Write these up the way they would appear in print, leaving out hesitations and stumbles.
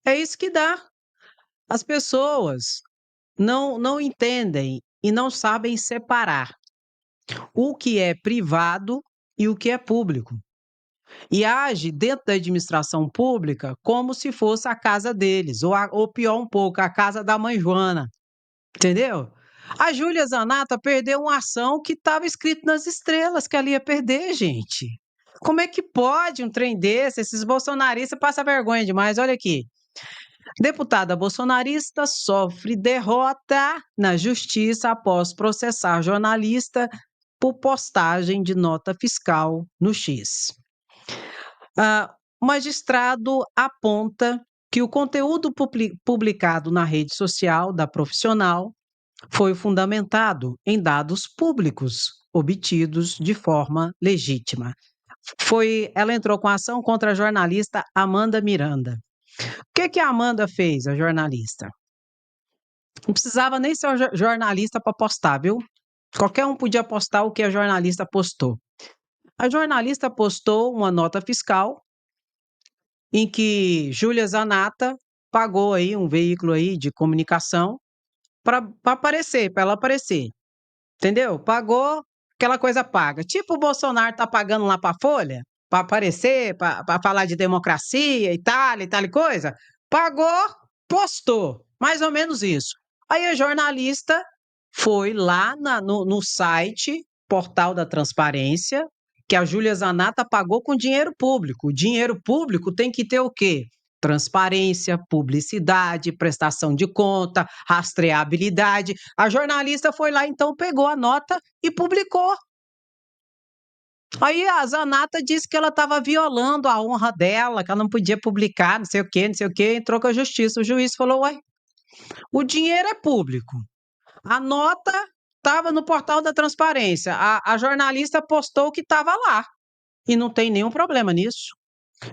É isso que dá. As pessoas não entendem e não sabem separar o que é privado e o que é público. E age dentro da administração pública como se fosse a casa deles, ou pior um pouco, a casa da mãe Joana, entendeu? A Júlia Zanata perdeu uma ação que estava escrito nas estrelas que ela ia perder, gente. Como é que pode um trem desse? Esses bolsonaristas passam vergonha demais. Olha aqui. Deputada bolsonarista sofre derrota na justiça após processar jornalista por postagem de nota fiscal no X. O magistrado aponta que o conteúdo publicado na rede social da profissional foi fundamentado em dados públicos obtidos de forma legítima. Ela entrou com ação contra a jornalista Amanda Miranda. O que a Amanda fez, a jornalista? Não precisava nem ser jornalista para postar, viu? Qualquer um podia postar o que a jornalista postou. A jornalista postou uma nota fiscal em que Júlia Zanata pagou aí um veículo aí de comunicação para aparecer, para ela aparecer. Entendeu? Pagou aquela coisa paga. Tipo o Bolsonaro tá pagando lá para a Folha, para aparecer, para falar de democracia e tal e coisa. Pagou, postou. Mais ou menos isso. Aí a jornalista foi lá no site, Portal da Transparência, que a Júlia Zanata pagou com dinheiro público. O dinheiro público tem que ter o quê? Transparência, publicidade, prestação de conta, rastreabilidade. A jornalista foi lá, então, pegou a nota e publicou. Aí a Zanata disse que ela estava violando a honra dela, que ela não podia publicar, não sei o quê, não sei o quê, entrou com a justiça. O juiz falou: ué, o dinheiro é público. A nota estava no portal da transparência. A jornalista postou que estava lá. E não tem nenhum problema nisso.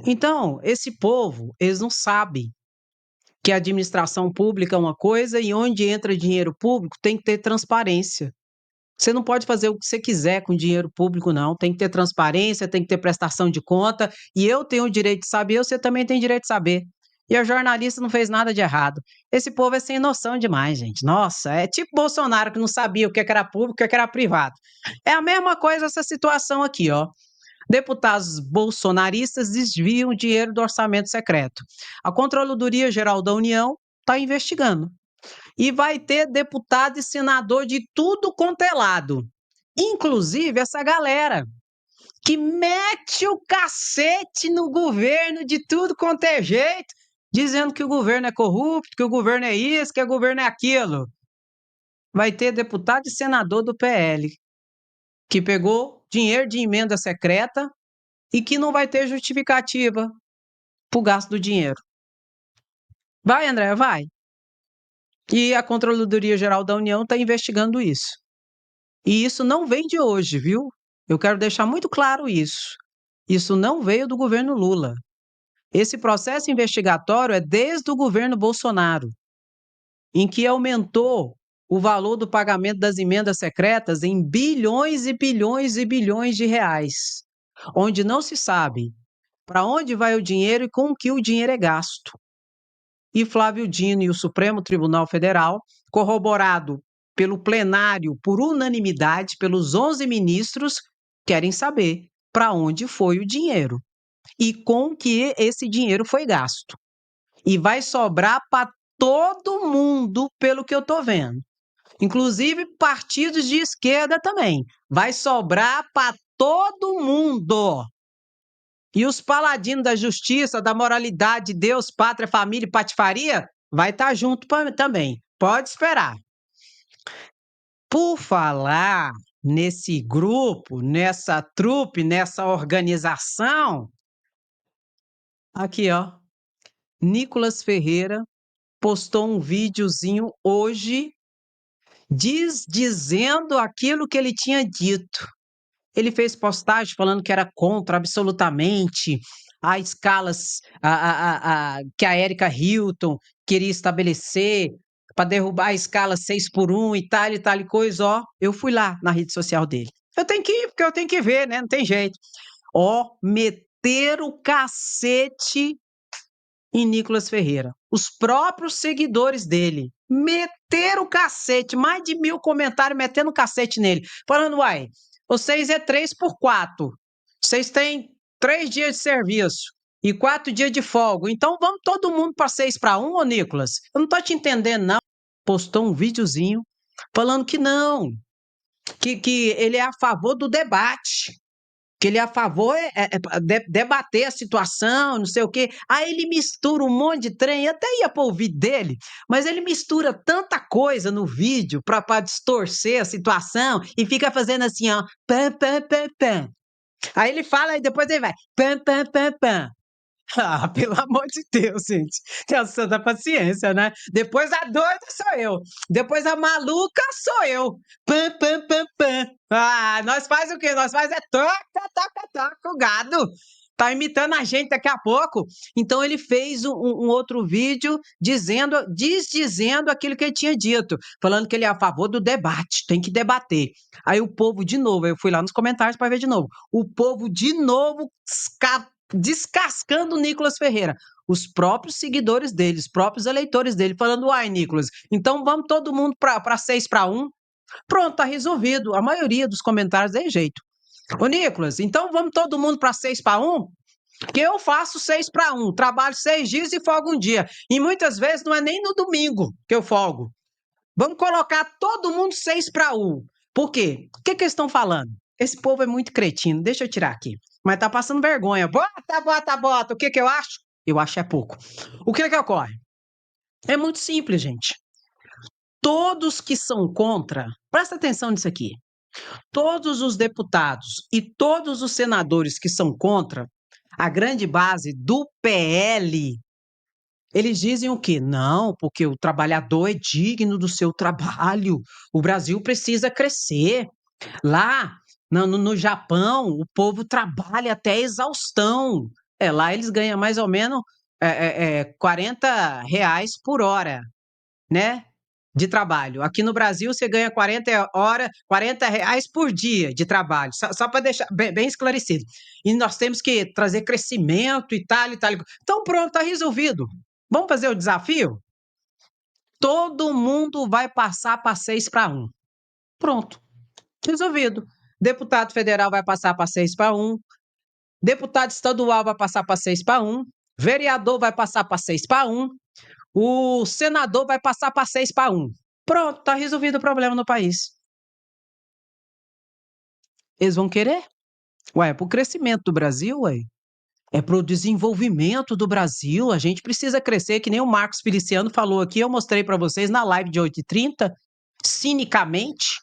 Então, esse povo, eles não sabem que a administração pública é uma coisa e onde entra dinheiro público tem que ter transparência. Você não pode fazer o que você quiser com dinheiro público, não. Tem que ter transparência, tem que ter prestação de conta. E eu tenho o direito de saber, você também tem direito de saber. E a jornalista não fez nada de errado. Esse povo é sem noção demais, gente. Nossa, é tipo Bolsonaro que não sabia o que era público, o que era privado. É a mesma coisa essa situação aqui, ó. Deputados bolsonaristas desviam dinheiro do orçamento secreto. A Controladoria Geral da União está investigando. E vai ter deputado e senador de tudo quanto é lado. Inclusive essa galera que mete o cacete no governo de tudo quanto é jeito, dizendo que o governo é corrupto, que o governo é isso, que o governo é aquilo. Vai ter deputado e senador do PL que pegou dinheiro de emenda secreta e que não vai ter justificativa para o gasto do dinheiro. Vai, André, vai. E a Controladoria Geral da União está investigando isso. E isso não vem de hoje, viu? Eu quero deixar muito claro isso. Isso não veio do governo Lula. Esse processo investigatório é desde o governo Bolsonaro, em que aumentou o valor do pagamento das emendas secretas em bilhões e bilhões e bilhões de reais, onde não se sabe para onde vai o dinheiro e com que o dinheiro é gasto. E Flávio Dino e o Supremo Tribunal Federal, corroborado pelo plenário por unanimidade, pelos 11 ministros, querem saber para onde foi o dinheiro e com que esse dinheiro foi gasto. E vai sobrar para todo mundo, pelo que eu estou vendo. Inclusive partidos de esquerda também. Vai sobrar para todo mundo. E os paladinos da justiça, da moralidade, Deus, pátria, família e patifaria, vai estar junto também. Pode esperar. Por falar nesse grupo, nessa trupe, nessa organização, aqui ó, Nicolas Ferreira postou um videozinho hoje dizendo aquilo que ele tinha dito. Ele fez postagem falando que era contra absolutamente a escalas que a Erika Hilton queria estabelecer para derrubar a escala 6 por 1 e tal e coisa, ó. Eu fui lá na rede social dele. Eu tenho que ir, porque eu tenho que ver, né? Não tem jeito. Ó, meter o cacete em Nicolas Ferreira. Os próprios seguidores dele meteram o cacete, mais de 1.000 comentários metendo o cacete nele, falando, uai, vocês é 3 por 4, vocês têm 3 dias de serviço e 4 dias de folga, então vamos todo mundo para 6 para 1, ô Nicolas? Eu não tô te entendendo, não. Postou um videozinho falando que não, que ele é a favor do debate, que ele é a favor debater a situação, não sei o quê. Aí ele mistura um monte de trem, eu até ia para o vídeo dele, mas ele mistura tanta coisa no vídeo para distorcer a situação e fica fazendo assim, ó, pam, pam, pam, pam. Aí ele fala e depois ele vai, pam, pam, pam, pam. Ah, pelo amor de Deus, gente. Tenha santa paciência, né? Depois a doida sou eu. Depois a maluca sou eu. Pam, pam, pam, pam. Ah, nós faz o quê? Nós faz é toca, toca, toca o gado. Tá imitando a gente daqui a pouco. Então ele fez um outro vídeo desdizendo aquilo que ele tinha dito, falando que ele é a favor do debate, tem que debater. Aí o povo de novo, eu fui lá nos comentários para ver de novo. O povo de novo descascando o Nicolas Ferreira. Os próprios seguidores dele, os próprios eleitores dele, falando: uai, Nicolas, então vamos todo mundo para 6 para 1. Pronto, tá resolvido. A maioria dos comentários é jeito. Ô, Nicolas, então vamos todo mundo para 6 para 1? Que eu faço 6 para 1, trabalho 6 dias e folgo um dia. E muitas vezes não é nem no domingo que eu folgo. Vamos colocar todo mundo 6 para 1. Por quê? O que eles estão falando? Esse povo é muito cretino. Deixa eu tirar aqui. Mas tá passando vergonha. Bota, bota, bota. O que eu acho? Eu acho é pouco. O que ocorre? É muito simples, gente. Todos que são contra, presta atenção nisso aqui. Todos os deputados e todos os senadores que são contra, a grande base do PL, eles dizem o quê? Não, porque o trabalhador é digno do seu trabalho. O Brasil precisa crescer. Lá no Japão, o povo trabalha até exaustão. Lá eles ganham mais ou menos R$ 40 por hora, né? De trabalho. Aqui no Brasil, você ganha 40 reais por dia de trabalho, só para deixar bem esclarecido. E nós temos que trazer crescimento e tal, e tal. Então, pronto, está resolvido. Vamos fazer o desafio? Todo mundo vai passar para 6 para 1. Pronto, resolvido. Deputado federal vai passar para 6 para 1. Deputado estadual vai passar para 6 para 1. Vereador vai passar para 6 para 1. O senador vai passar para 6 para 1. Pronto, está resolvido o problema no país. Eles vão querer? Ué, é para o crescimento do Brasil, ué. É para o desenvolvimento do Brasil. A gente precisa crescer, que nem o Marcos Feliciano falou aqui. Eu mostrei para vocês na live de 8h30, cinicamente.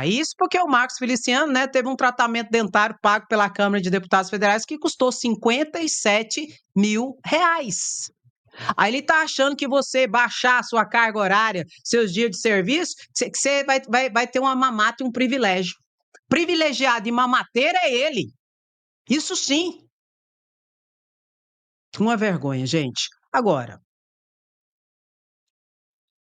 Isso porque o Marcos Feliciano, né, teve um tratamento dentário pago pela Câmara de Deputados Federais que custou R$ 57 mil. Aí ele tá achando que você baixar a sua carga horária, seus dias de serviço, que você vai ter uma mamata e um privilégio. Privilegiado e mamateira é ele. Isso sim. Uma vergonha, gente. Agora,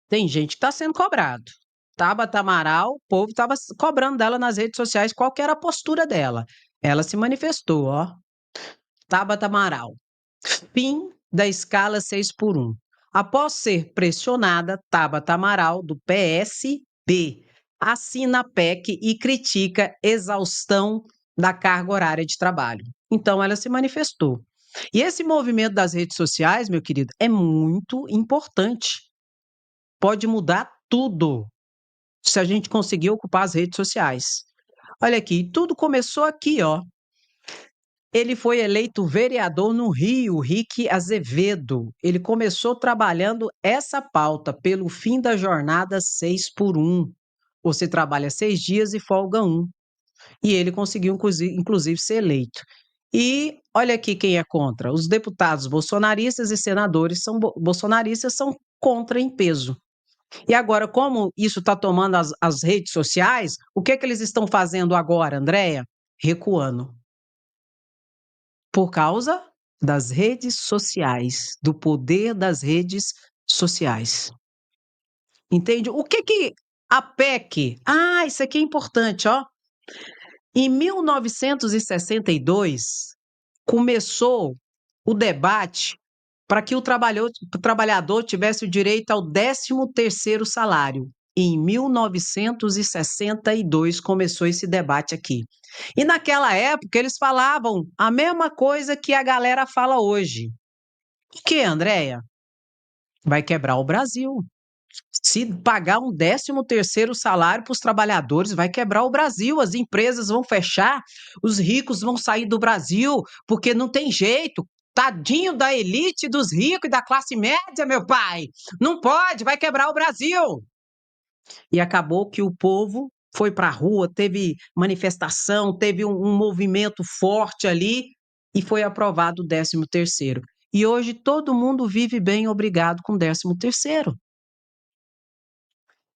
tem gente que está sendo cobrado. Tabata Amaral, o povo estava cobrando dela nas redes sociais qual que era a postura dela. Ela se manifestou, ó. Tabata Amaral. Fim da escala 6 por 1. Após ser pressionada, Tabata Amaral, do PSB, assina a PEC e critica exaustão da carga horária de trabalho. Então, ela se manifestou. E esse movimento das redes sociais, meu querido, é muito importante. Pode mudar tudo se a gente conseguir ocupar as redes sociais. Olha aqui, tudo começou aqui, ó. Ele foi eleito vereador no Rio, Rick Azevedo. Ele começou trabalhando essa pauta pelo fim da jornada 6 por 1. Você trabalha 6 dias e folga 1. E ele conseguiu, inclusive, ser eleito. E olha aqui quem é contra. Os deputados bolsonaristas e senadores bolsonaristas são contra em peso. E agora, como isso está tomando as redes sociais, o que eles estão fazendo agora, Andréia? Recuando. Por causa das redes sociais, do poder das redes sociais. Entende? O que a PEC... isso aqui é importante, ó. Em 1962, começou o debate para que o trabalhador tivesse o direito ao 13º salário. Em 1962 começou esse debate aqui. E naquela época eles falavam a mesma coisa que a galera fala hoje. O que, Andréia? Vai quebrar o Brasil. Se pagar um 13º salário para os trabalhadores, vai quebrar o Brasil. As empresas vão fechar, os ricos vão sair do Brasil, porque não tem jeito. Tadinho da elite, dos ricos e da classe média, meu pai. Não pode, vai quebrar o Brasil. E acabou que o povo foi para a rua, teve manifestação, teve um movimento forte ali e foi aprovado o 13º. E hoje todo mundo vive bem, obrigado, com o 13º.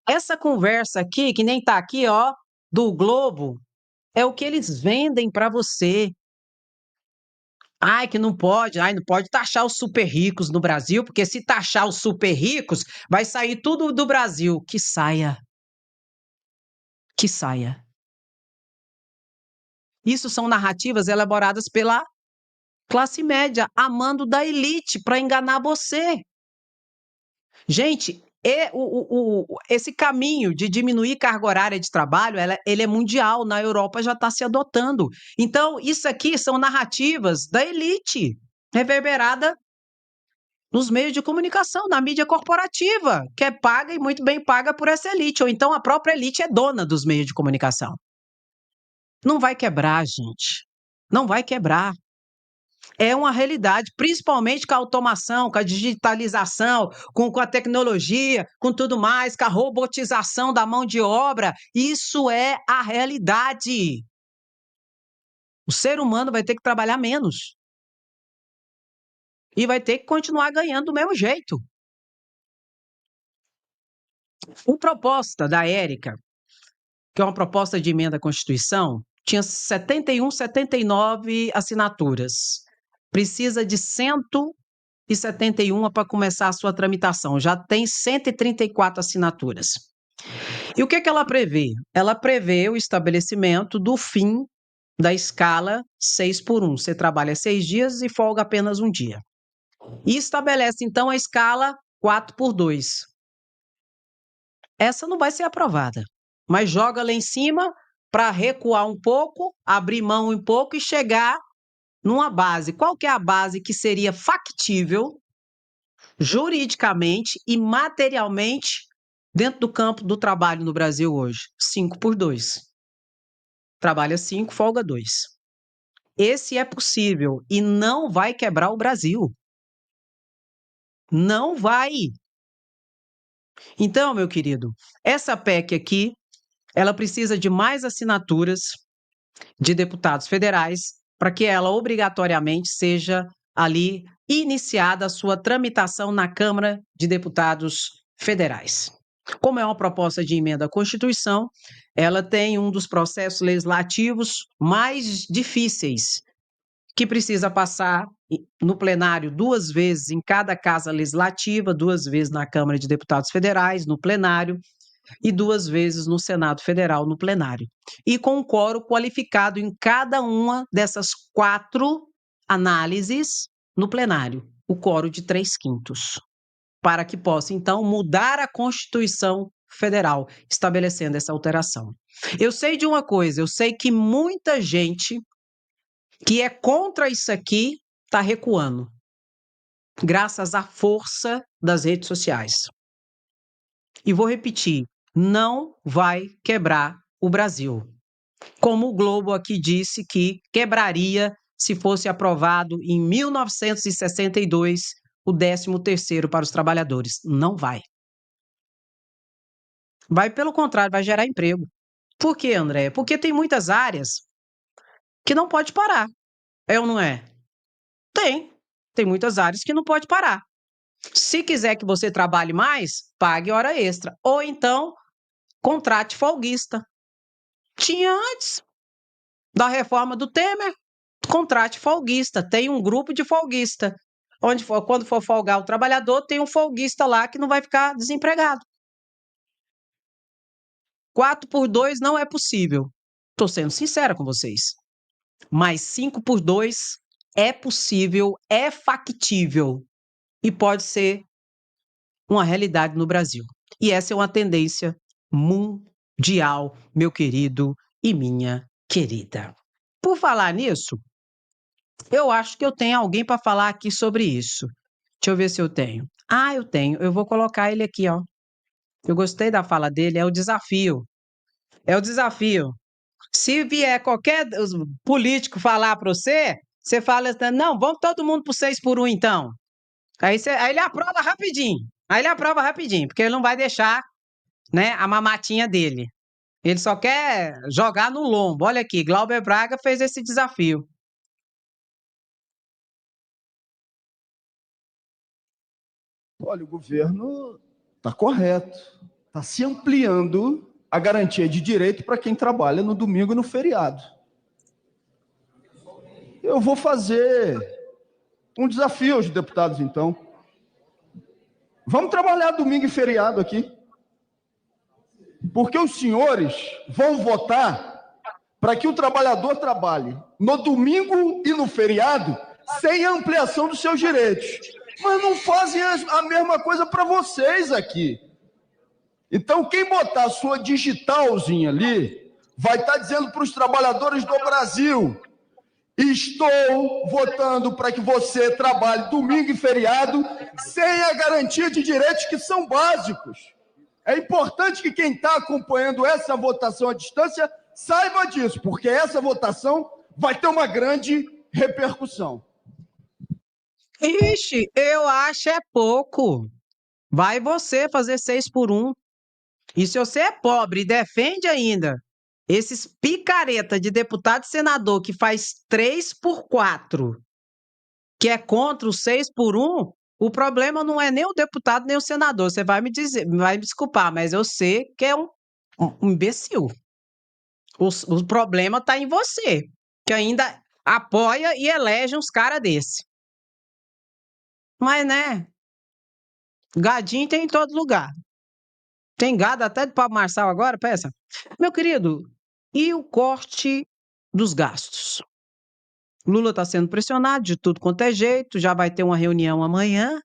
Essa conversa aqui, que nem está aqui, ó, do Globo, é o que eles vendem para você. Ai, que não pode, ai, não pode taxar os super ricos no Brasil, porque se taxar os super ricos, vai sair tudo do Brasil. Que saia. Que saia. Isso são narrativas elaboradas pela classe média, amando da elite para enganar você. Gente, esse caminho de diminuir carga horária de trabalho, ele é mundial, na Europa já está se adotando. Então, isso aqui são narrativas da elite, reverberada nos meios de comunicação, na mídia corporativa, que é paga e muito bem paga por essa elite, ou então a própria elite é dona dos meios de comunicação. Não vai quebrar, gente. Não vai quebrar. É uma realidade, principalmente com a automação, com a digitalização, com a tecnologia, com tudo mais, com a robotização da mão de obra. Isso é a realidade. O ser humano vai ter que trabalhar menos e vai ter que continuar ganhando do mesmo jeito. A proposta da Érica, que é uma proposta de emenda à Constituição, tinha 71, 79 assinaturas. Precisa de 171 para começar a sua tramitação. Já tem 134 assinaturas. E o que ela prevê? Ela prevê o estabelecimento do fim da escala 6x1. Você trabalha 6 dias e folga apenas um dia. E estabelece, então, a escala 4x2. Essa não vai ser aprovada, mas joga lá em cima para recuar um pouco, abrir mão um pouco e chegar numa base. Qual que é a base que seria factível juridicamente e materialmente dentro do campo do trabalho no Brasil hoje? 5x2. Trabalha 5, folga 2. Esse é possível e não vai quebrar o Brasil. Não vai. Então, meu querido, essa PEC aqui, ela precisa de mais assinaturas de deputados federais para que ela obrigatoriamente seja ali iniciada a sua tramitação na Câmara de Deputados Federais. Como é uma proposta de emenda à Constituição, ela tem um dos processos legislativos mais difíceis, que precisa passar no plenário 2 vezes em cada casa legislativa, 2 vezes na Câmara de Deputados Federais, no plenário, e 2 vezes no Senado Federal, no plenário. E com um quórum qualificado em cada uma dessas 4 análises no plenário, o quórum de 3/5, para que possa, então, mudar a Constituição Federal, estabelecendo essa alteração. Eu sei de uma coisa, eu sei que muita gente que é contra isso aqui está recuando, graças à força das redes sociais. E vou repetir, não vai quebrar o Brasil. Como o Globo aqui disse que quebraria se fosse aprovado em 1962 o 13º para os trabalhadores. Não vai. Vai, pelo contrário, vai gerar emprego. Por quê, André? Porque tem muitas áreas que não pode parar. É ou não é? Tem. Tem muitas áreas que não pode parar. Se quiser que você trabalhe mais, pague hora extra. Ou então, contrate folguista. Tinha antes da reforma do Temer, contrate folguista. Tem um grupo de folguista. Quando for folgar o trabalhador, tem um folguista lá que não vai ficar desempregado. 4x2 não é possível. Estou sendo sincera com vocês. Mas 5x2 é possível, é factível e pode ser uma realidade no Brasil. E essa é uma tendência mundial, meu querido e minha querida. Por falar nisso, eu acho que eu tenho alguém para falar aqui sobre isso. Deixa eu ver se eu tenho. Ah, eu tenho. Eu vou colocar ele aqui, ó. Eu gostei da fala dele, é o desafio. É o desafio. Se vier qualquer político falar para você, você fala assim, não, vamos todo mundo pro 6 por 1 então. Aí ele aprova rapidinho. Aí ele aprova rapidinho, porque ele não vai deixar, né, a mamatinha dele. Ele só quer jogar no lombo. Olha aqui, Glauber Braga fez esse desafio. Olha, o governo está correto, está se ampliando a garantia de direito para quem trabalha no domingo e no feriado. Eu vou fazer um desafio aos deputados, então. Vamos trabalhar domingo e feriado aqui, porque os senhores vão votar para que o trabalhador trabalhe no domingo e no feriado sem ampliação dos seus direitos. Mas não fazem a mesma coisa para vocês aqui. Então, quem botar a sua digitalzinha ali, vai estar dizendo para os trabalhadores do Brasil: estou votando para que você trabalhe domingo e feriado sem a garantia de direitos que são básicos. É importante que quem está acompanhando essa votação à distância saiba disso, porque essa votação vai ter uma grande repercussão. Ixi, eu acho é pouco. Vai você fazer 6 por 1. E se você é pobre e defende ainda esses picareta de deputado e senador que faz 3 por 4, que é contra o 6 por 1, o problema não é nem o deputado nem o senador. Você vai me dizer, vai me desculpar, mas eu sei que é um imbecil. O problema está em você, que ainda apoia e elege uns caras desse. Mas, né? Gadinho tem em todo lugar. Tem gado até de Pablo Marçal agora, peça. Meu querido, e o corte dos gastos? Lula está sendo pressionado de tudo quanto é jeito, já vai ter uma reunião amanhã,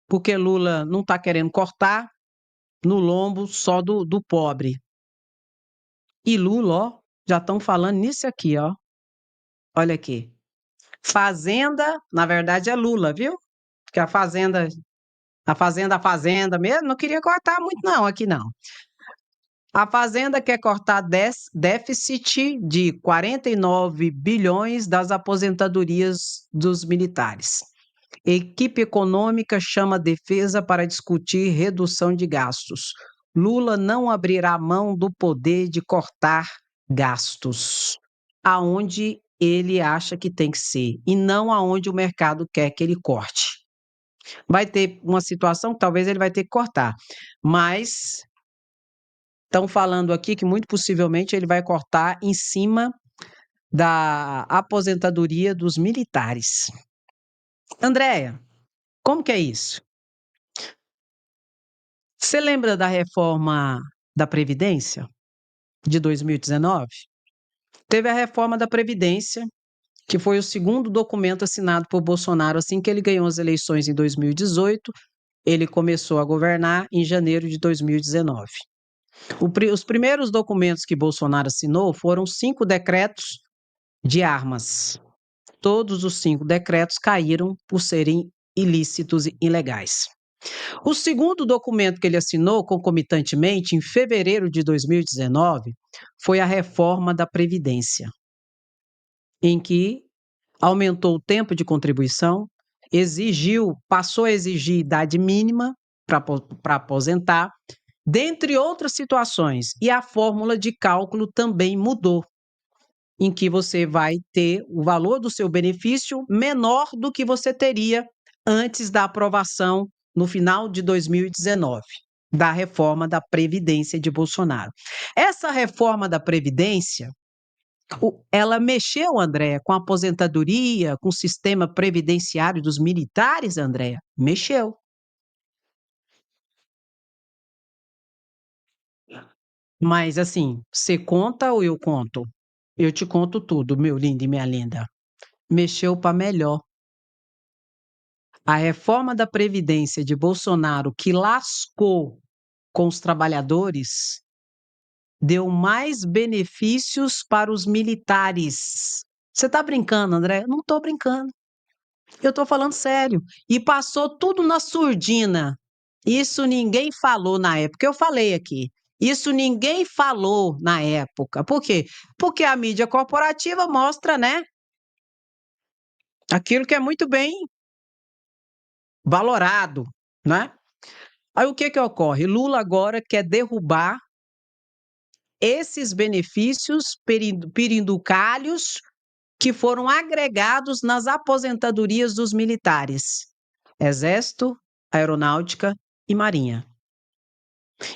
porque Lula não está querendo cortar no lombo só do pobre. E Lula, ó, já estão falando nisso aqui, ó. Olha aqui. Fazenda, na verdade é Lula, viu? Porque a Fazenda mesmo, não queria cortar muito não, aqui não. A Fazenda quer cortar déficit de 49 bilhões das aposentadorias dos militares. Equipe econômica chama a defesa para discutir redução de gastos. Lula não abrirá mão do poder de cortar gastos, aonde ele acha que tem que ser, e não aonde o mercado quer que ele corte. Vai ter uma situação que talvez ele vai ter que cortar, mas estão falando aqui que muito possivelmente ele vai cortar em cima da aposentadoria dos militares. Andréia, como que é isso? Você lembra da reforma da Previdência de 2019? Teve a reforma da Previdência, que foi o segundo documento assinado por Bolsonaro assim que ele ganhou as eleições em 2018. Ele começou a governar em janeiro de 2019. Os primeiros documentos que Bolsonaro assinou foram 5 decretos de armas. Todos os 5 decretos caíram por serem ilícitos e ilegais. O segundo documento que ele assinou concomitantemente, em fevereiro de 2019, foi a reforma da Previdência, em que aumentou o tempo de contribuição, passou a exigir idade mínima para aposentar, dentre outras situações. E a fórmula de cálculo também mudou, em que você vai ter o valor do seu benefício menor do que você teria antes da aprovação no final de 2019, da reforma da Previdência de Bolsonaro. Essa reforma da Previdência, ela mexeu, Andréa, com a aposentadoria, com o sistema previdenciário dos militares, Andréa? Mexeu. Mas assim, você conta ou eu conto? Eu te conto tudo, meu lindo e minha linda. mexeu para melhor. A reforma da Previdência de Bolsonaro, que lascou com os trabalhadores, deu mais benefícios para os militares. Você está brincando, André? Não estou brincando. Eu estou falando sério. E passou tudo na surdina. Isso ninguém falou na época. Eu falei aqui. Isso ninguém falou na época. Por quê? Porque a mídia corporativa mostra, né? Aquilo que é muito bem valorado, né? Aí o que que ocorre? Lula agora quer derrubar esses benefícios perinducários que foram agregados nas aposentadorias dos militares, Exército, Aeronáutica e Marinha.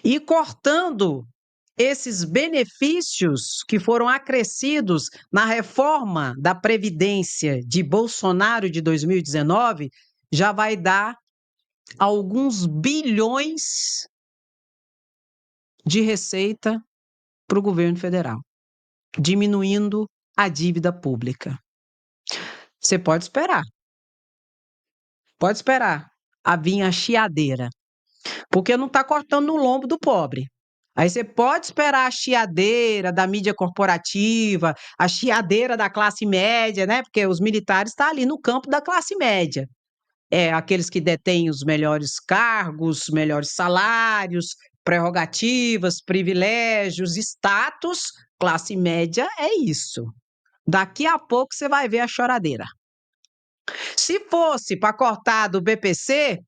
E cortando esses benefícios que foram acrescidos na reforma da Previdência de Bolsonaro de 2019, já vai dar alguns bilhões de receita para o governo federal, diminuindo a dívida pública. Você pode esperar a vir a chiadeira, porque não está cortando no lombo do pobre. Aí você pode esperar a chiadeira da mídia corporativa, a chiadeira da classe média, né? Porque os militares estão ali no campo da classe média. É aqueles que detêm os melhores cargos, melhores salários, prerrogativas, privilégios, status, classe média é isso. Daqui a pouco você vai ver a choradeira. Se fosse para cortar do BPC,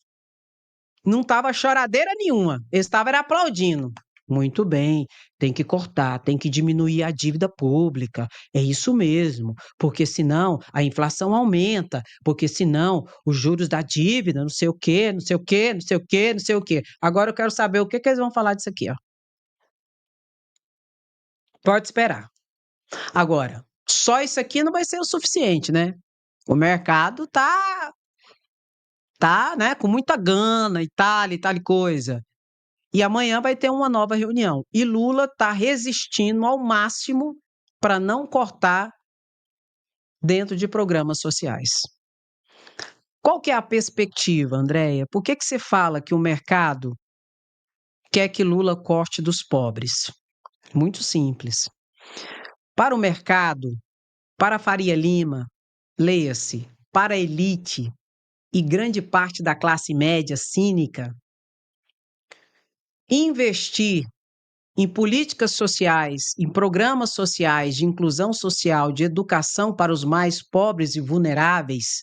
não estava choradeira nenhuma. Eles estavam aplaudindo. Muito bem, tem que cortar, tem que diminuir a dívida pública. É isso mesmo, porque senão a inflação aumenta, porque senão os juros da dívida, não sei o quê, não sei o quê, não sei o quê, não sei o quê. Agora eu quero saber o que que eles vão falar disso aqui, ó. Pode esperar. Agora, só isso aqui não vai ser o suficiente, né? O mercado tá, né, com muita gana e tal e coisa. E amanhã vai ter uma nova reunião. E Lula está resistindo ao máximo para não cortar dentro de programas sociais. Qual que é a perspectiva, Andréia? Por que você fala que o mercado quer que Lula corte dos pobres? Muito simples. Para o mercado, para a Faria Lima, leia-se, para a elite e grande parte da classe média cínica, investir em políticas sociais, em programas sociais de inclusão social, de educação para os mais pobres e vulneráveis,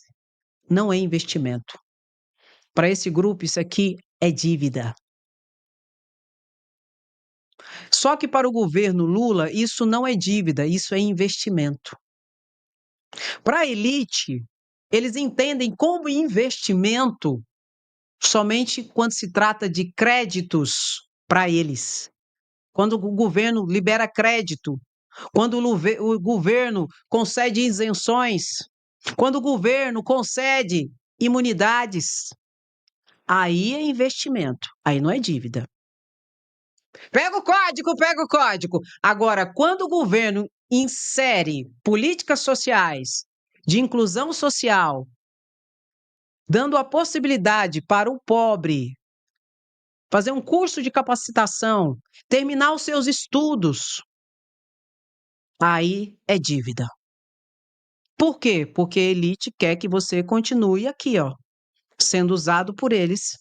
não é investimento. Para esse grupo, isso aqui é dívida. Só que para o governo Lula, isso não é dívida, isso é investimento. Para a elite, eles entendem como investimento somente quando se trata de créditos para eles. Quando o governo libera crédito, quando o governo concede isenções, quando o governo concede imunidades, aí é investimento, aí não é dívida. Pega o código, pega o código. Agora, quando o governo insere políticas sociais de inclusão social, dando a possibilidade para o pobre fazer um curso de capacitação, terminar os seus estudos, aí é dívida. Por quê? Porque a elite quer que você continue aqui, ó, sendo usado por eles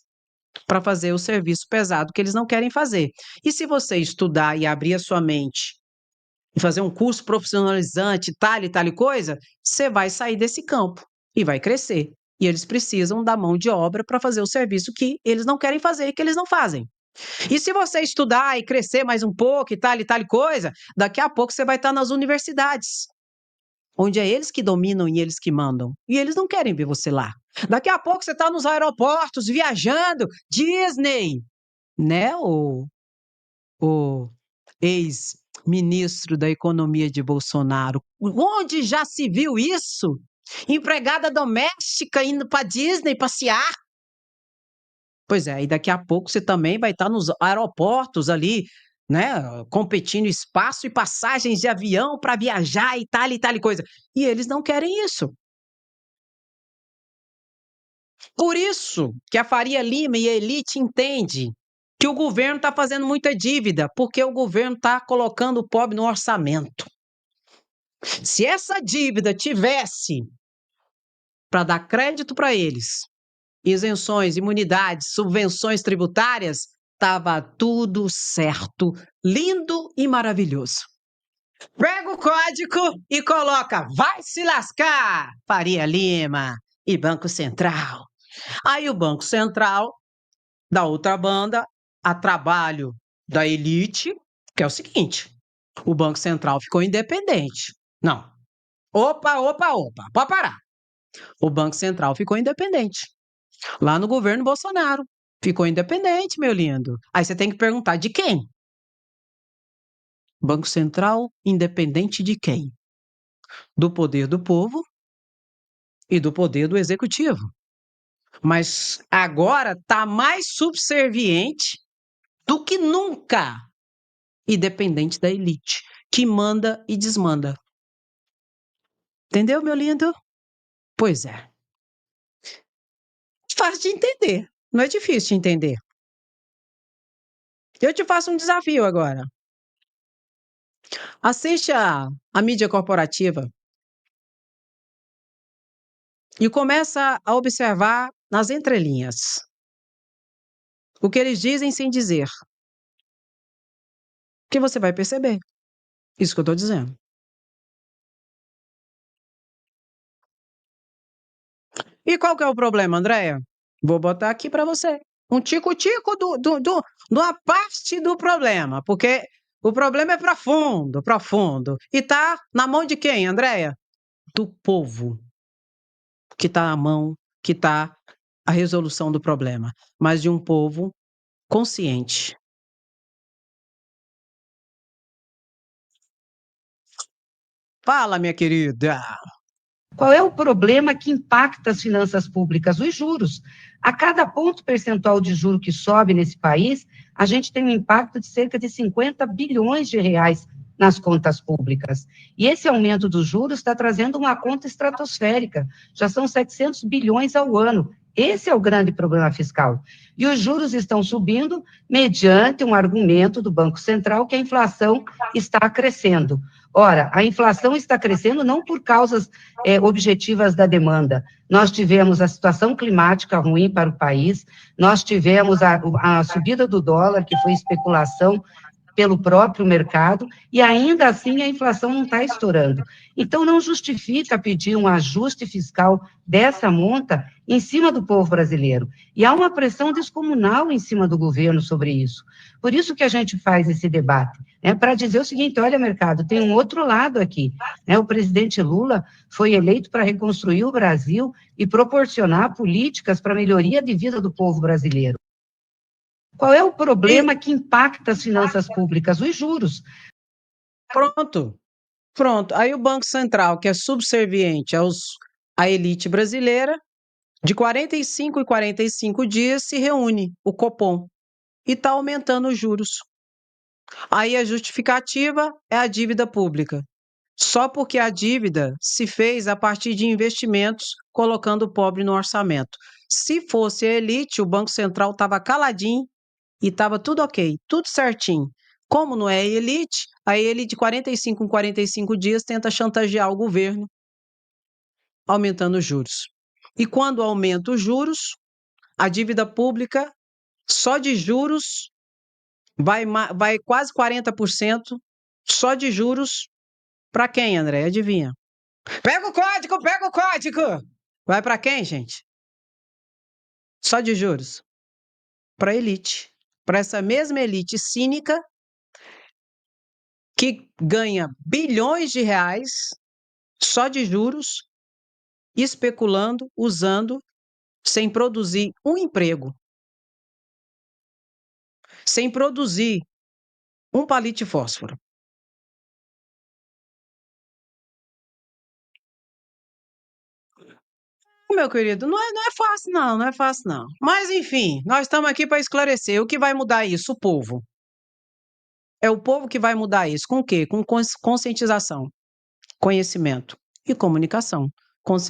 para fazer o serviço pesado que eles não querem fazer. E se você estudar e abrir a sua mente e fazer um curso profissionalizante, tal e coisa, você vai sair desse campo e vai crescer. E eles precisam da mão de obra para fazer o serviço que eles não querem fazer e que eles não fazem. E se você estudar e crescer mais um pouco e tal coisa, daqui a pouco você vai estar nas universidades, onde é eles que dominam e eles que mandam. E eles não querem ver você lá. Daqui a pouco você está nos aeroportos, viajando, Disney, né? O ex-ministro da Economia de Bolsonaro. Onde já se viu isso? Empregada doméstica indo para Disney passear? Pois é, e daqui a pouco você também vai estar nos aeroportos ali, né, competindo espaço e passagens de avião para viajar e tal coisa. E eles não querem isso. Por isso que a Faria Lima e a elite entendem que o governo está fazendo muita dívida, porque o governo está colocando o pobre no orçamento. Se essa dívida tivesse para dar crédito para eles, isenções, imunidades, subvenções tributárias, estava tudo certo, lindo e maravilhoso. Pega o código e coloca, vai se lascar, Faria Lima e Banco Central. Aí o Banco Central, da outra banda, a trabalho da elite, que é o seguinte, o Banco Central ficou independente. Não. Opa, pode parar. O Banco Central ficou independente. Lá no governo Bolsonaro. Ficou independente, meu lindo. Aí você tem que perguntar de quem? Banco Central independente de quem? Do poder do povo e do poder do executivo. Mas agora está mais subserviente do que nunca e dependente da elite, que manda e desmanda. Entendeu, meu lindo? Pois é. Fácil de entender. Não é difícil de entender. Eu te faço um desafio agora. Assiste a mídia corporativa e começa a observar nas entrelinhas o que eles dizem sem dizer. Que você vai perceber. Isso que eu estou dizendo. E qual que é o problema, Andréia? Vou botar aqui para você. Um tico-tico de uma parte do problema, porque o problema é profundo, profundo. E tá na mão de quem, Andréia? Do povo. Que está na mão, que está a resolução do problema. Mas de um povo consciente. Fala, minha querida. Qual é o problema que impacta as finanças públicas? Os juros. A cada ponto percentual de juro que sobe nesse país, a gente tem um impacto de cerca de 50 bilhões de reais nas contas públicas. E esse aumento dos juros está trazendo uma conta estratosférica, já são 700 bilhões ao ano. Esse é o grande problema fiscal. E os juros estão subindo mediante um argumento do Banco Central que a inflação está crescendo. Ora, a inflação está crescendo não por causas objetivas da demanda. Nós tivemos a situação climática ruim para o país, nós tivemos a subida do dólar, que foi especulação pelo próprio mercado, e ainda assim a inflação não está estourando. Então, não justifica pedir um ajuste fiscal dessa monta em cima do povo brasileiro. E há uma pressão descomunal em cima do governo sobre isso. Por isso que a gente faz esse debate, né, para dizer o seguinte, olha, mercado, tem um outro lado aqui. Né, o presidente Lula foi eleito para reconstruir o Brasil e proporcionar políticas para a melhoria de vida do povo brasileiro. Qual é o problema que impacta as finanças públicas? Os juros. Pronto. Aí o Banco Central, que é subserviente à elite brasileira, de 45 em 45 dias se reúne, o Copom, e está aumentando os juros. Aí a justificativa é a dívida pública. Só porque a dívida se fez a partir de investimentos, colocando o pobre no orçamento. Se fosse a elite, o Banco Central estava caladinho e estava tudo ok, tudo certinho. Como não é elite, aí ele de 45 em 45 dias tenta chantagear o governo, aumentando os juros. E quando aumenta os juros, a dívida pública, só de juros, vai quase 40%, só de juros, para quem, André? Adivinha? Pega o código, pega o código! Vai para quem, gente? Só de juros. Para a elite. Para essa mesma elite cínica que ganha bilhões de reais só de juros, especulando, usando, sem produzir um emprego, sem produzir um palito de fósforo. Meu querido, não é fácil não, não é fácil não. Mas enfim, nós estamos aqui para esclarecer. O que vai mudar isso? O povo. É o povo que vai mudar isso. Com o quê? Com conscientização, conhecimento e comunicação.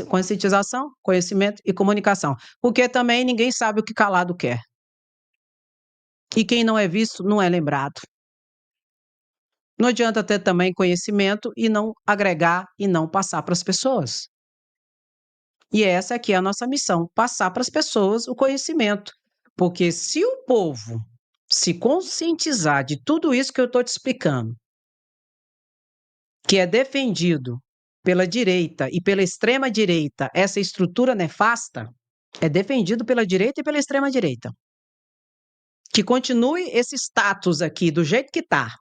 Conscientização, conhecimento e comunicação. Porque também ninguém sabe o que calado quer. E quem não é visto não é lembrado. Não adianta ter também conhecimento e não agregar e não passar para as pessoas. E essa aqui é a nossa missão, passar para as pessoas o conhecimento. Porque se o povo se conscientizar de tudo isso que eu estou te explicando, que é defendido pela direita e pela extrema-direita, essa estrutura nefasta, é defendido pela direita e pela extrema-direita. Que continue esse status aqui do jeito que está.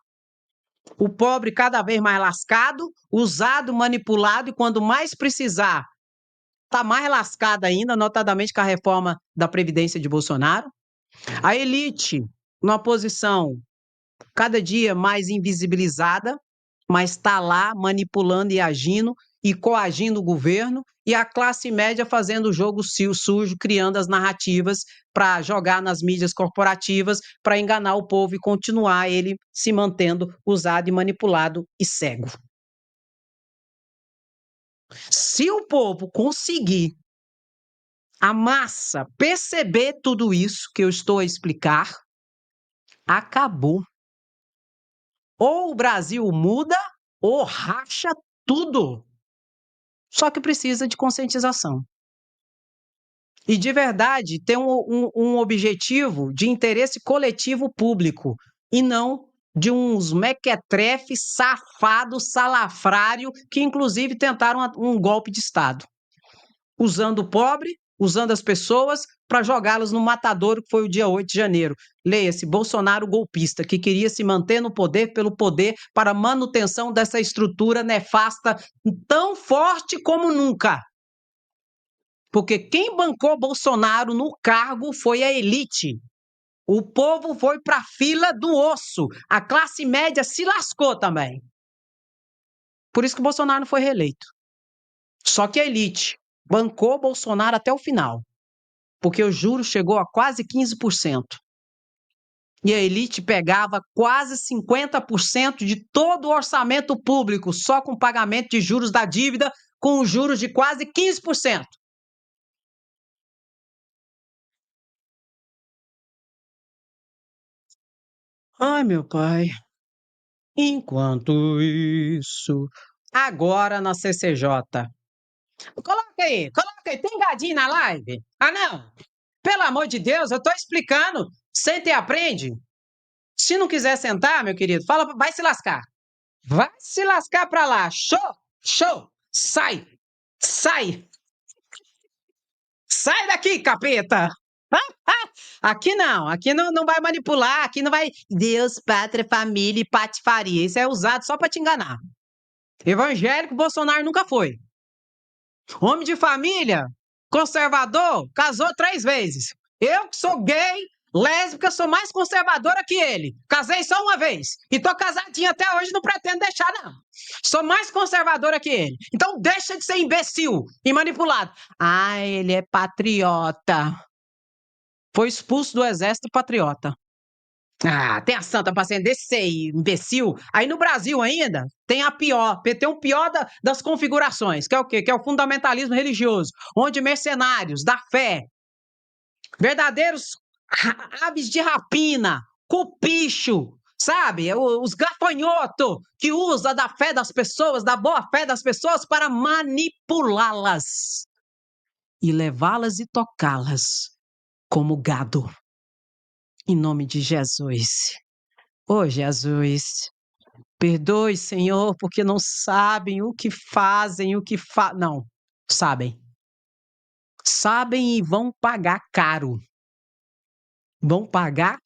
O pobre cada vez mais lascado, usado, manipulado, e quando mais precisar, está mais lascado ainda, notadamente com a reforma da Previdência de Bolsonaro. A elite, numa posição cada dia mais invisibilizada, mas está lá manipulando e agindo e coagindo o governo, e a classe média fazendo o jogo sujo, criando as narrativas para jogar nas mídias corporativas, para enganar o povo e continuar ele se mantendo usado e manipulado e cego. Se o povo conseguir, a massa, perceber tudo isso que eu estou a explicar, acabou. Ou o Brasil muda, ou racha tudo. Só que precisa de conscientização. E, de verdade, ter um objetivo de interesse coletivo público, e não de uns mequetrefes, safados, salafrário, que inclusive tentaram um golpe de Estado. Usando o pobre, usando as pessoas para jogá-las no matadouro, que foi o dia 8 de janeiro. Leia-se, Bolsonaro golpista, que queria se manter no poder pelo poder para a manutenção dessa estrutura nefasta tão forte como nunca. Porque quem bancou Bolsonaro no cargo foi a elite. O povo foi para a fila do osso. A classe média se lascou também. Por isso que o Bolsonaro não foi reeleito. Só que a elite bancou Bolsonaro até o final, porque o juro chegou a quase 15%. E a elite pegava quase 50% de todo o orçamento público, só com pagamento de juros da dívida, com os juros de quase 15%. Ai, meu pai. Enquanto isso, agora na CCJ. Coloca aí, tem gadinho na live? Ah, não. Pelo amor de Deus, eu tô explicando. Senta e aprende. Se não quiser sentar, meu querido, fala, vai se lascar. Vai se lascar pra lá. Show, show. Sai, sai. Sai daqui, capeta. Aqui não vai manipular, aqui não vai Deus, pátria, família e patifaria. Isso é usado só pra te enganar. Evangélico, Bolsonaro nunca foi. Homem de família, conservador, casou 3 vezes. Eu que sou gay, lésbica, sou mais conservadora que ele. Casei só uma vez. E tô casadinha até hoje, não pretendo deixar, não. Sou mais conservadora que ele. Então deixa de ser imbecil e manipulado. Ah, ele é patriota. Foi expulso do exército patriota. Ah, tem a santa paciência desse aí, imbecil. Aí no Brasil ainda tem a pior, tem o pior das configurações, que é o quê? Que é o fundamentalismo religioso, onde mercenários da fé, verdadeiros aves de rapina, cupicho, sabe? Os gafanhotos que usa da fé das pessoas, da boa fé das pessoas para manipulá-las e levá-las e tocá-las como gado. Em nome de Jesus. Ô Jesus, perdoe, Senhor, porque não sabem o que fazem, Não, sabem. Sabem e vão pagar caro. Vão pagar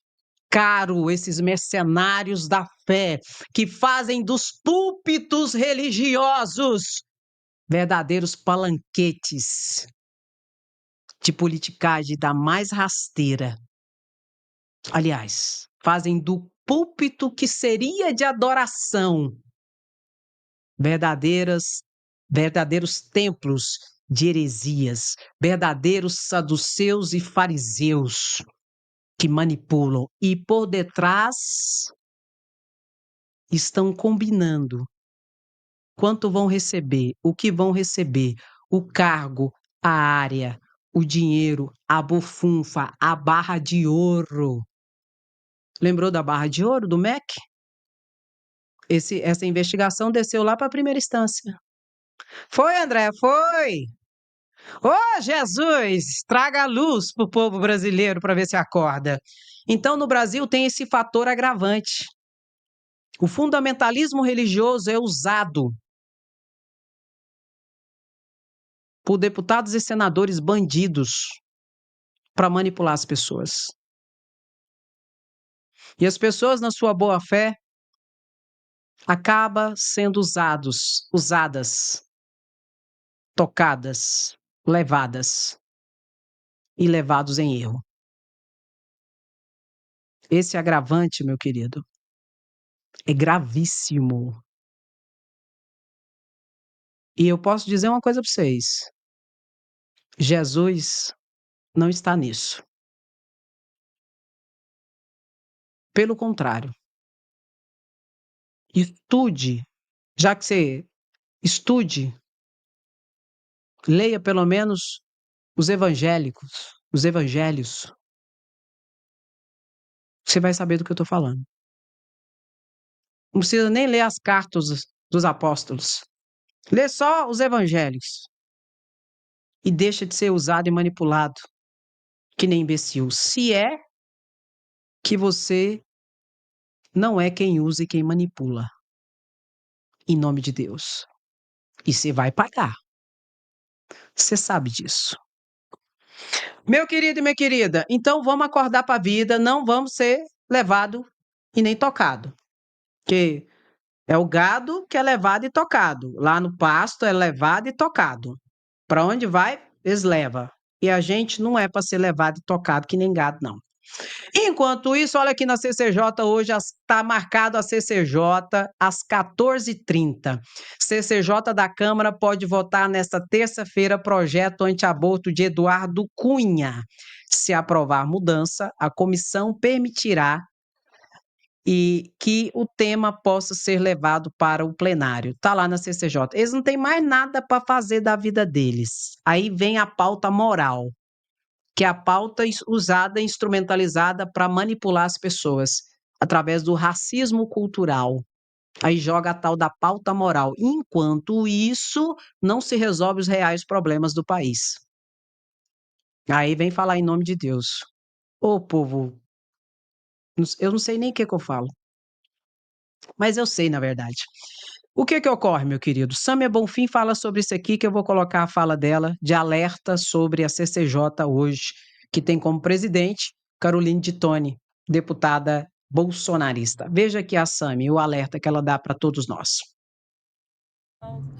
caro esses mercenários da fé que fazem dos púlpitos religiosos verdadeiros palanquetes de politicagem da mais rasteira. Aliás, fazem do púlpito que seria de adoração verdadeiros templos de heresias, verdadeiros saduceus e fariseus que manipulam e por detrás estão combinando quanto vão receber, o que vão receber, o cargo, a área, o dinheiro, a bufunfa, a barra de ouro. Lembrou da barra de ouro do MEC? Essa investigação desceu lá para a primeira instância. Foi, André, foi. Ô, Jesus, traga a luz para o povo brasileiro para ver se acorda. Então, no Brasil tem esse fator agravante. O fundamentalismo religioso é usado por deputados e senadores bandidos para manipular as pessoas. E as pessoas, na sua boa-fé, acabam sendo usadas, tocadas, levadas e levados em erro. Esse agravante, meu querido, é gravíssimo. E eu posso dizer uma coisa para vocês: Jesus não está nisso. Pelo contrário, estude, já que você estude, leia pelo menos os evangelhos. Você vai saber do que eu estou falando. Não precisa nem ler as cartas dos apóstolos. Lê só os evangelhos. E deixa de ser usado e manipulado, que nem imbecil. Se é que você não é quem usa e quem manipula. Em nome de Deus. E você vai pagar. Você sabe disso. Meu querido e minha querida, então vamos acordar para a vida, não vamos ser levado e nem tocado. Porque é o gado que é levado e tocado. Lá no pasto é levado e tocado. Para onde vai, eles levam. E a gente não é para ser levado e tocado que nem gado, não. Enquanto isso, olha aqui na CCJ hoje, está marcado a CCJ às 14h30. CCJ da Câmara pode votar nesta terça-feira projeto antiaborto de Eduardo Cunha. Se aprovar mudança, a comissão permitirá que o tema possa ser levado para o plenário. Está lá na CCJ. Eles não têm mais nada para fazer da vida deles. Aí vem a pauta moral, que é a pauta usada e instrumentalizada para manipular as pessoas, através do racismo cultural. Aí joga a tal da pauta moral. Enquanto isso, não se resolve os reais problemas do país. Aí vem falar em nome de Deus. Ô, povo, eu não sei nem o que eu falo. Mas eu sei, na verdade. O que ocorre, meu querido? Sâmia Bonfim fala sobre isso aqui, que eu vou colocar a fala dela de alerta sobre a CCJ hoje, que tem como presidente Caroline de Tone, deputada bolsonarista. Veja aqui a Sâmia, o alerta que ela dá para todos nós.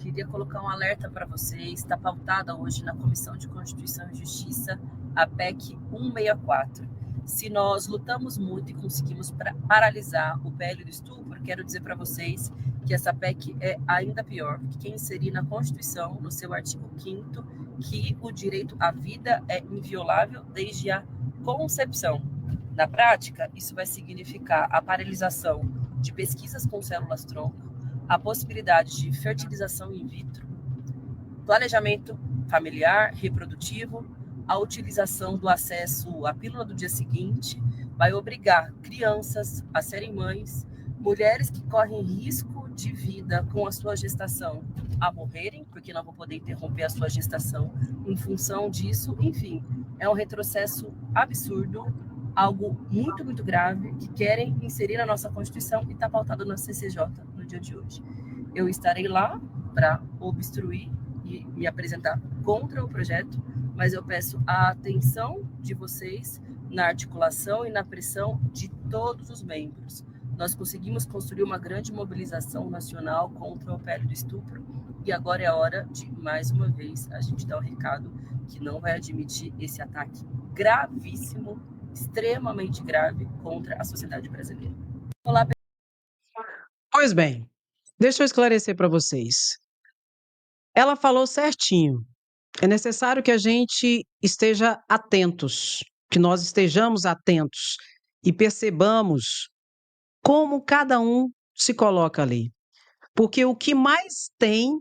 Queria colocar um alerta para vocês. Está pautada hoje na Comissão de Constituição e Justiça a PEC 164. Se nós lutamos muito e conseguimos paralisar o PL do estupro, quero dizer para vocês que essa PEC é ainda pior, porque quem inserir na Constituição, no seu artigo 5º, que o direito à vida é inviolável desde a concepção. Na prática, isso vai significar a paralisação de pesquisas com células-tronco, a possibilidade de fertilização in vitro, planejamento familiar, reprodutivo, a utilização do acesso à pílula do dia seguinte, vai obrigar crianças a serem mães, mulheres que correm risco de vida com a sua gestação a morrerem, porque não vão poder interromper a sua gestação em função disso. Enfim, é um retrocesso absurdo, algo muito, muito grave, que querem inserir na nossa Constituição e está pautado na CCJ no dia de hoje. Eu estarei lá para obstruir e me apresentar contra o projeto, mas eu peço a atenção de vocês na articulação e na pressão de todos os membros. Nós conseguimos construir uma grande mobilização nacional contra o PL do estupro e agora é a hora de, mais uma vez, a gente dar o recado que não vai admitir esse ataque gravíssimo, extremamente grave contra a sociedade brasileira. Olá, Pois bem, deixa eu esclarecer para vocês. Ela falou certinho. É necessário que a gente esteja atentos, que nós estejamos atentos e percebamos como cada um se coloca ali. Porque o que mais tem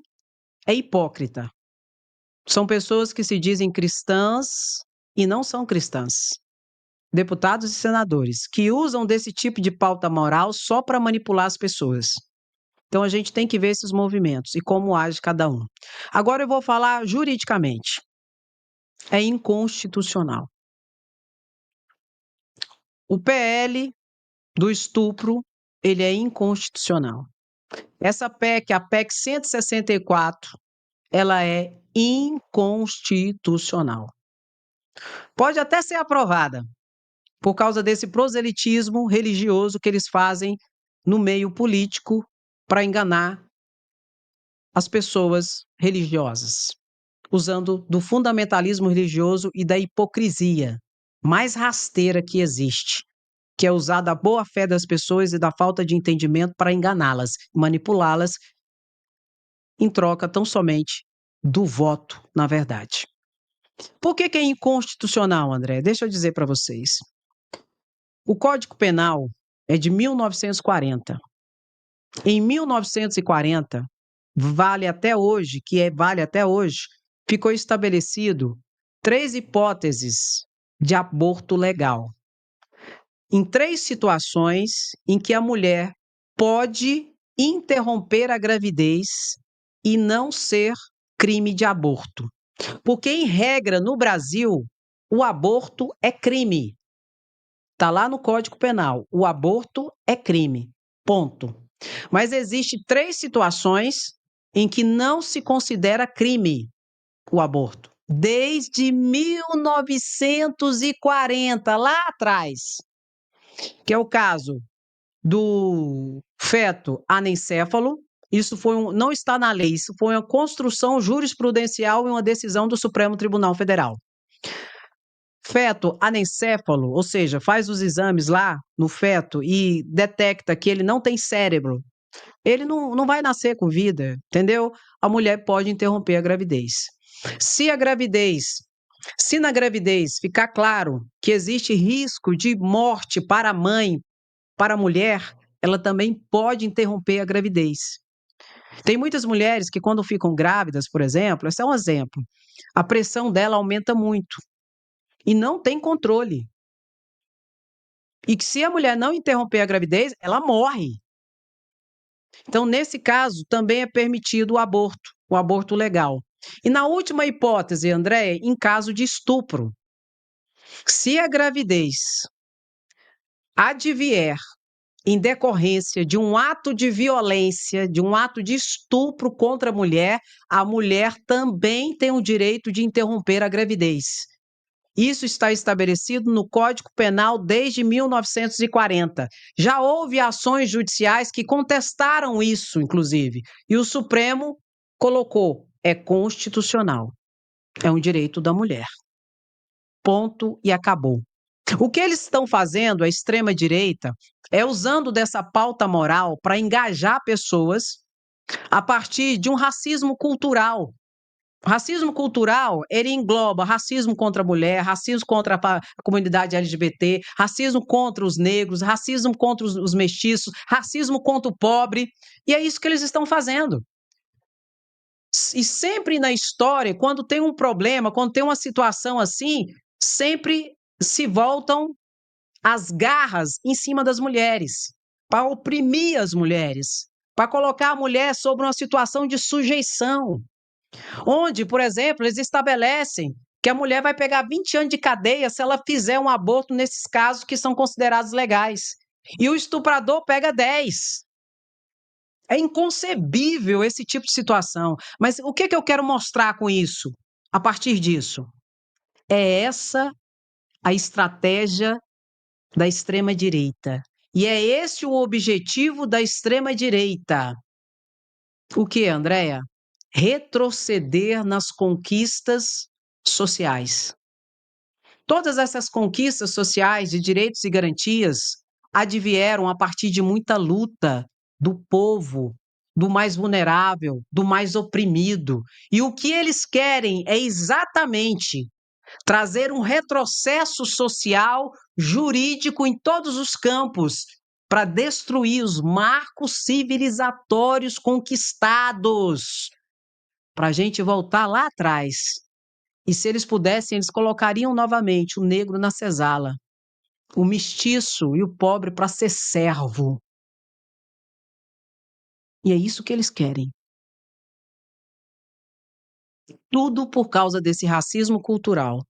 é hipócrita. São pessoas que se dizem cristãs e não são cristãs. Deputados e senadores que usam desse tipo de pauta moral só para manipular as pessoas. Então a gente tem que ver esses movimentos e como age cada um. Agora eu vou falar juridicamente. É inconstitucional. O PL do estupro, ele é inconstitucional. Essa PEC, a PEC 164, ela é inconstitucional. Pode até ser aprovada por causa desse proselitismo religioso que eles fazem no meio político para enganar as pessoas religiosas, usando do fundamentalismo religioso e da hipocrisia mais rasteira que existe, que é usar da boa-fé das pessoas e da falta de entendimento para enganá-las, manipulá-las, em troca tão somente do voto, na verdade. Por que é inconstitucional, André? Deixa eu dizer para vocês. O Código Penal é de 1940. Em 1940, vale até hoje, ficou estabelecido 3 hipóteses de aborto legal. Em 3 situações em que a mulher pode interromper a gravidez e não ser crime de aborto. Porque, em regra, no Brasil, o aborto é crime. Está lá no Código Penal. O aborto é crime. Ponto. Mas existem 3 situações em que não se considera crime o aborto. Desde 1940, lá atrás. Que é o caso do feto anencéfalo. Isso não está na lei, isso foi uma construção jurisprudencial e uma decisão do Supremo Tribunal Federal. Feto anencéfalo, ou seja, faz os exames lá no feto e detecta que ele não tem cérebro, ele não vai nascer com vida, entendeu? A mulher pode interromper a gravidez. Se na gravidez ficar claro que existe risco de morte para a mãe, para a mulher, ela também pode interromper a gravidez. Tem muitas mulheres que quando ficam grávidas, por exemplo, esse é um exemplo, a pressão dela aumenta muito e não tem controle. E que se a mulher não interromper a gravidez, ela morre. Então, nesse caso, também é permitido o aborto legal. E na última hipótese, André, em caso de estupro, se a gravidez advier em decorrência de um ato de violência, de um ato de estupro contra a mulher também tem o direito de interromper a gravidez. Isso está estabelecido no Código Penal desde 1940. Já houve ações judiciais que contestaram isso, inclusive, e o Supremo colocou: é constitucional, é um direito da mulher. Ponto e acabou. O que eles estão fazendo, a extrema-direita, é usando dessa pauta moral para engajar pessoas a partir de um racismo cultural. O racismo cultural, ele engloba racismo contra a mulher, racismo contra a comunidade LGBT, racismo contra os negros, racismo contra os mestiços, racismo contra o pobre, e é isso que eles estão fazendo. E sempre na história, quando tem um problema, quando tem uma situação assim, sempre se voltam as garras em cima das mulheres, para oprimir as mulheres, para colocar a mulher sobre uma situação de sujeição, onde, por exemplo, eles estabelecem que a mulher vai pegar 20 anos de cadeia se ela fizer um aborto nesses casos que são considerados legais. E o estuprador pega 10. É inconcebível esse tipo de situação. Mas o que eu quero mostrar com isso, a partir disso? É essa a estratégia da extrema-direita. E é esse o objetivo da extrema-direita. O que, Andréia? Retroceder nas conquistas sociais. Todas essas conquistas sociais de direitos e garantias advieram a partir de muita luta do povo, do mais vulnerável, do mais oprimido. E o que eles querem é exatamente trazer um retrocesso social, jurídico em todos os campos, para destruir os marcos civilizatórios conquistados. para a gente voltar lá atrás. E se eles pudessem, eles colocariam novamente o negro na senzala, o mestiço e o pobre para ser servo. E é isso que eles querem. Tudo por causa desse racismo cultural.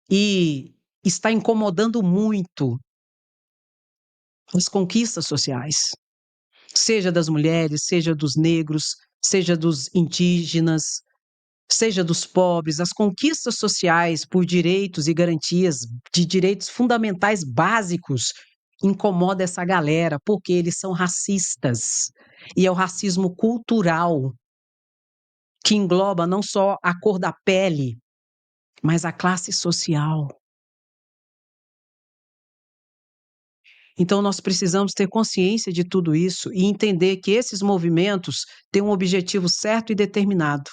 E está incomodando muito as conquistas sociais, seja das mulheres, seja dos negros, seja dos indígenas, seja dos pobres, as conquistas sociais por direitos e garantias de direitos fundamentais básicos incomoda essa galera, porque eles são racistas. E é o racismo cultural, que engloba não só a cor da pele, mas a classe social. Então, nós precisamos ter consciência de tudo isso e entender que esses movimentos têm um objetivo certo e determinado,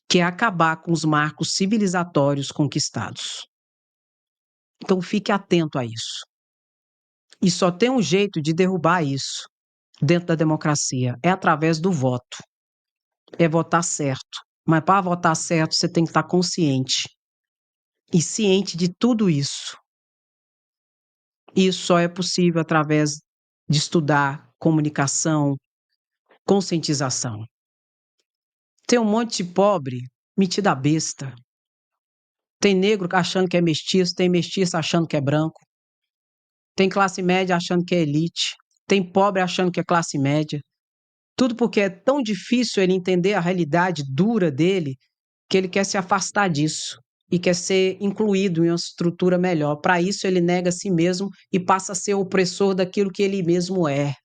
que é acabar com os marcos civilizatórios conquistados. Então, fique atento a isso. E só tem um jeito de derrubar isso dentro da democracia, é através do voto. É votar certo. Mas para votar certo, você tem que estar consciente e ciente de tudo isso. Isso só é possível através de estudar comunicação, conscientização. Tem um monte de pobre metida besta. Tem negro achando que é mestiço, tem mestiço achando que é branco. Tem classe média achando que é elite. Tem pobre achando que é classe média. Tudo porque é tão difícil ele entender a realidade dura dele que ele quer se afastar disso e quer ser incluído em uma estrutura melhor. Para isso, ele nega a si mesmo e passa a ser opressor daquilo que ele mesmo é.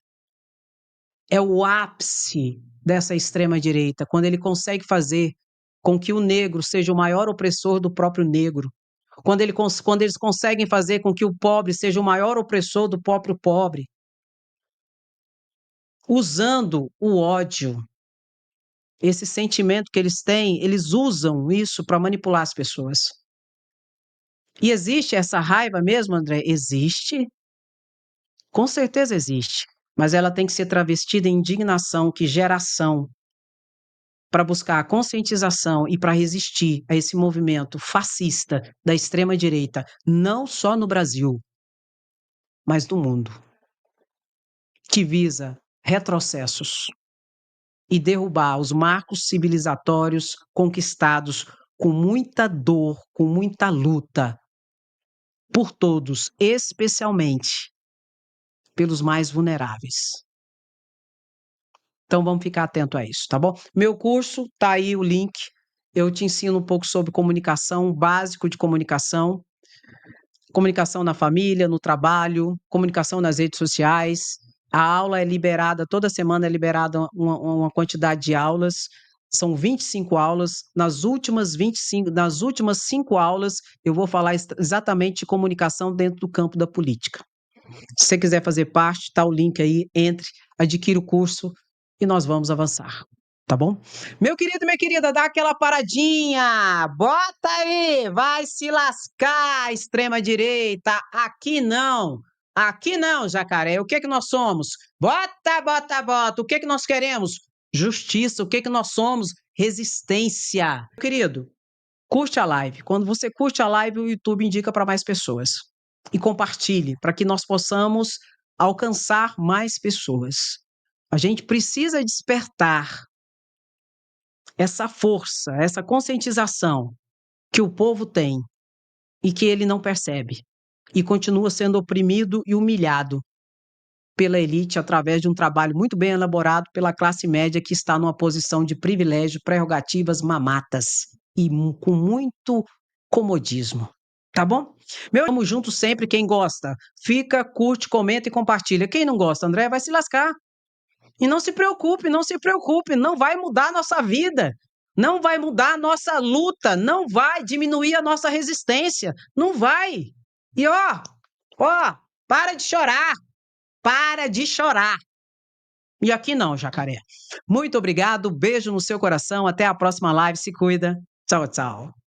É o ápice dessa extrema-direita, quando ele consegue fazer com que o negro seja o maior opressor do próprio negro. Quando eles conseguem fazer com que o pobre seja o maior opressor do próprio pobre. Usando o ódio, esse sentimento que eles têm, eles usam isso para manipular as pessoas. E existe essa raiva mesmo, André? Existe. Com certeza existe. Mas ela tem que ser travestida em indignação, que gera ação, para buscar a conscientização e para resistir a esse movimento fascista da extrema-direita, não só no Brasil, mas no mundo, que visa retrocessos e derrubar os marcos civilizatórios conquistados com muita dor, com muita luta, por todos, especialmente pelos mais vulneráveis. Então vamos ficar atento a isso, tá bom? Meu curso, tá aí o link. Eu te ensino um pouco sobre comunicação, básico de comunicação na família, no trabalho, comunicação nas redes sociais. A aula é liberada, toda semana é liberada uma quantidade de aulas. São 25 aulas. Nas últimas 5 aulas, eu vou falar exatamente de comunicação dentro do campo da política. Se você quiser fazer parte, tá o link aí, entre, adquira o curso e nós vamos avançar, tá bom? Meu querido, minha querida, dá aquela paradinha, bota aí, vai se lascar, extrema-direita, aqui não, Jacaré, o que que nós somos? Bota, bota, bota, o que que nós queremos? Justiça, o que que nós somos? Resistência. Meu querido, curte a live, quando você curte a live, o YouTube indica para mais pessoas. E compartilhe, para que nós possamos alcançar mais pessoas. A gente precisa despertar essa força, essa conscientização que o povo tem e que ele não percebe. E continua sendo oprimido e humilhado pela elite através de um trabalho muito bem elaborado pela classe média que está numa posição de privilégio, prerrogativas mamatas e com muito comodismo. Tá bom? Meu, tamo junto sempre. Quem gosta, fica, curte, comenta e compartilha. Quem não gosta, André, vai se lascar. E não se preocupe, não vai mudar a nossa vida, não vai mudar a nossa luta, não vai diminuir a nossa resistência, não vai. E ó, para de chorar. E aqui não, Jacaré. Muito obrigado, beijo no seu coração, até a próxima live, se cuida. Tchau, tchau.